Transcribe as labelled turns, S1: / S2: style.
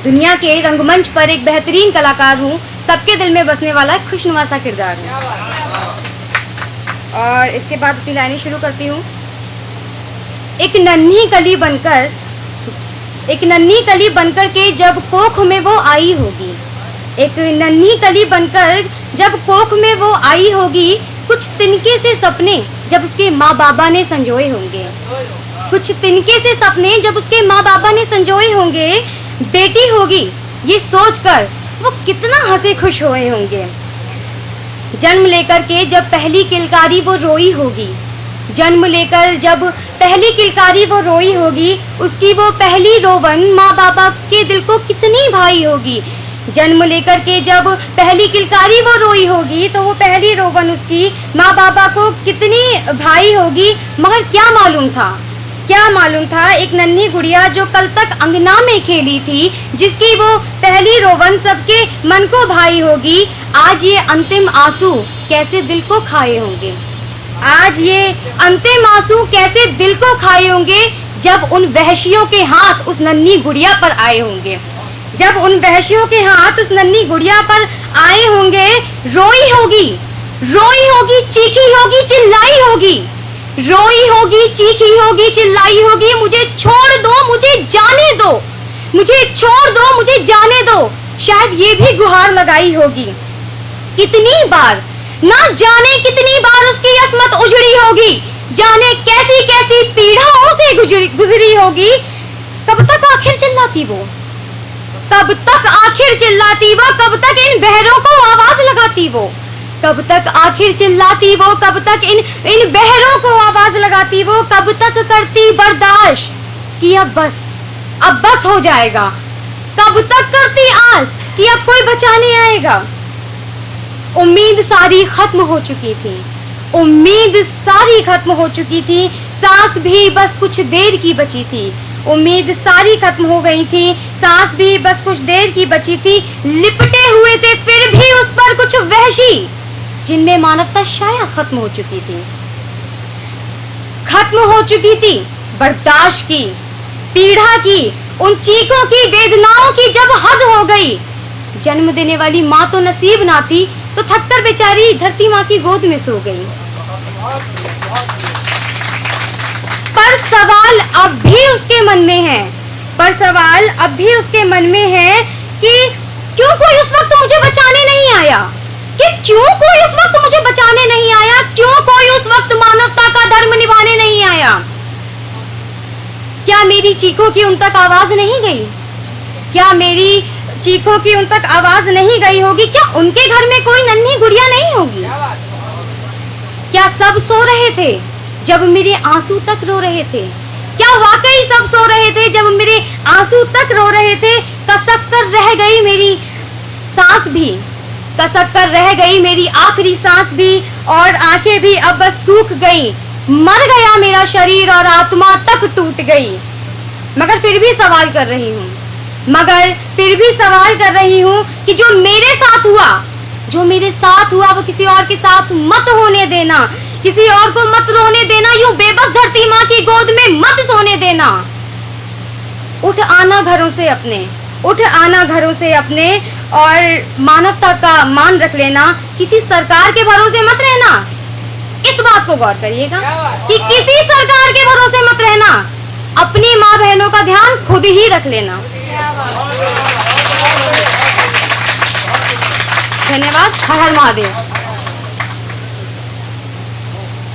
S1: दुनिया के रंगमंच पर एक बेहतरीन कलाकार हूँ, सबके दिल में बसने वाला एक खुशनुमा सा किरदार है। और इसके बाद अपनी लाइनें शुरू करती हूँ। एक नन्ही कली बनकर के जब कोख में वो आई होगी, एक नन्ही कली बनकर जब कोख में वो आई होगी, कुछ तिनके से सपने जब उसके माँ बाबा ने संजोए होंगे, कुछ तिनके से सपने जब उसके माँ बाबा ने संजोए होंगे, बेटी होगी ये सोचकर वो कितना हंसे खुश हुए होंगे। जन्म लेकर के जब पहली किलकारी वो रोई होगी, जन्म लेकर जब पहली किलकारी वो रोई होगी, उसकी वो पहली रोवन माँ बाबा के दिल को कितनी भाई होगी। जन्म लेकर के जब पहली किलकारी वो रोई होगी तो वो पहली रोवन उसकी माँ बाबा को कितनी भाई होगी। मगर क्या मालूम था एक नन्ही गुड़िया जो कल तक अंगना में खेली थी, जिसकी वो पहली रोवन सबके मन को भाई होगी, आज ये अंतिम आंसू कैसे दिल को खाए होंगे। आज ये अंतिम आंसू कैसे दिल को खाए होंगे जब उन वहशियों के हाथ उस नन्ही गुड़िया पर आए होंगे, जब उन वहशियों के हाथ उस नन्ही गुड़िया पर आए होंगे। रोई होगी, चीखी होगी, चिल्लाई होगी, रोई होगी, चीखी होगी, चिल्लाई होगी, मुझे छोड़ दो, मुझे जाने दो, मुझे छोड़ दो, मुझे जाने दो। शायद ये भी गुहार लगाई होगी। कितनी बार, ना जाने कितनी बार उसकी अस्मत उजड़ी होगी, जाने कैसी कैसी पीड़ाओं से गुजरी होगी। कब तक आखिर चिल्लाती वो, कब तक आखिर चिल्लाती वो, कब तक इन बहरों को आवाज लगाती वो, कब तक आखिर चिल्लाती वो, कब तक इन बहरों को आवाज लगाती वो, कब तक करती बर्दाश्त कि अब बस हो जाएगा, कब तक करती आस कि अब कोई बचाने आएगा। उम्मीद सारी खत्म हो चुकी थी, उम्मीद सारी खत्म हो चुकी थी, सांस भी बस कुछ देर की बची थी, उम्मीद सारी खत्म हो गई थी, सांस भी बस कुछ देर की बची थी। लिपटे हुए थे फिर भी उस पर कुछ वहशी, जिनमें मानवता शायद खत्म हो चुकी थी, बर्दाश्त की, पीड़ा की, उन चीखों की, वेदनाओं की जब हद हो गई। जन्म देने वाली माँ तो नसीब ना थी, तो थककर बेचारी धरती माँ की गोद में सो गई। पर सवाल अब भी उसके मन में है, कि क्यों कोई उस वक्त मुझे बचाने नहीं आया, क्यों कोई उस वक्त मानवता का धर्म निभाने नहीं आया। क्या मेरी चीखों की उन तक आवाज नहीं गई, क्या मेरी चीखों की उन तक आवाज नहीं गई होगी, क्या उनके घर में कोई नन्ही गुड़िया नहीं होगी। क्या सब सो रहे थे जब मेरे आंसू तक रो रहे थे, क्या वाकई सब सो रहे थे जब मेरे आंसू तक रो रहे थे। कसक कर रह गई मेरी सांस भी, कसक कर रह गई मेरी आखिरी सांस भी, और आंखें भी अब बस सूख गई, मर गया मेरा शरीर और आत्मा तक टूट गई। मगर फिर भी सवाल कर रही हूँ कि जो मेरे साथ हुआ वो किसी और के साथ मत होने देना, किसी और को मत रोने देना, यूं बेबस धरती माँ की गोद में मत सोने देना। उठ आना घरों से अपने और मानवता का मान रख लेना, किसी सरकार के भरोसे मत रहना। इस बात को गौर करिएगा कि किसी सरकार के भरोसे मत रहना, अपनी माँ बहनों का ध्यान खुद ही रख लेना। धन्यवाद। हर हर महादेव।